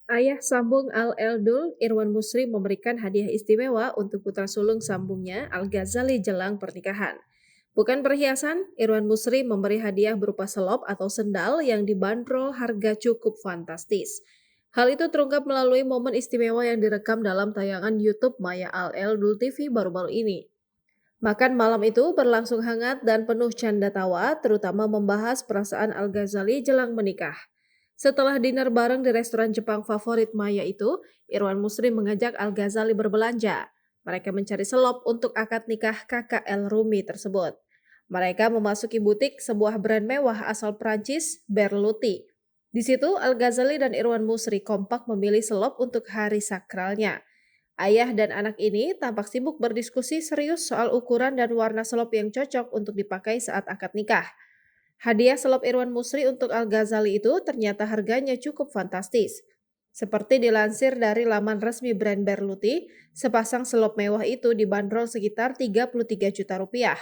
Ayah sambung Al-Eldul, Irwan Musri memberikan hadiah istimewa untuk putra sulung sambungnya Al-Ghazali jelang pernikahan. Bukan perhiasan, Irwan Musri memberi hadiah berupa selop atau sendal yang dibanderol harga cukup fantastis. Hal itu terungkap melalui momen istimewa yang direkam dalam tayangan YouTube Maya Al-Eldul TV baru-baru ini. Makan malam itu berlangsung hangat dan penuh canda tawa, terutama membahas perasaan Al-Ghazali jelang menikah. Setelah dinner bareng di restoran Jepang favorit Maya itu, Irwan Muslim mengajak Al-Ghazali berbelanja. Mereka mencari selop untuk akad nikah kakak El Rumi tersebut. Mereka memasuki butik sebuah brand mewah asal Prancis, Berluti. Di situ, Al-Ghazali dan Irwan Musri kompak memilih selop untuk hari sakralnya. Ayah dan anak ini tampak sibuk berdiskusi serius soal ukuran dan warna selop yang cocok untuk dipakai saat akad nikah. Hadiah selop Irwan Musri untuk Al-Ghazali itu ternyata harganya cukup fantastis. Seperti dilansir dari laman resmi brand Berluti, sepasang selop mewah itu dibanderol sekitar 33 juta rupiah.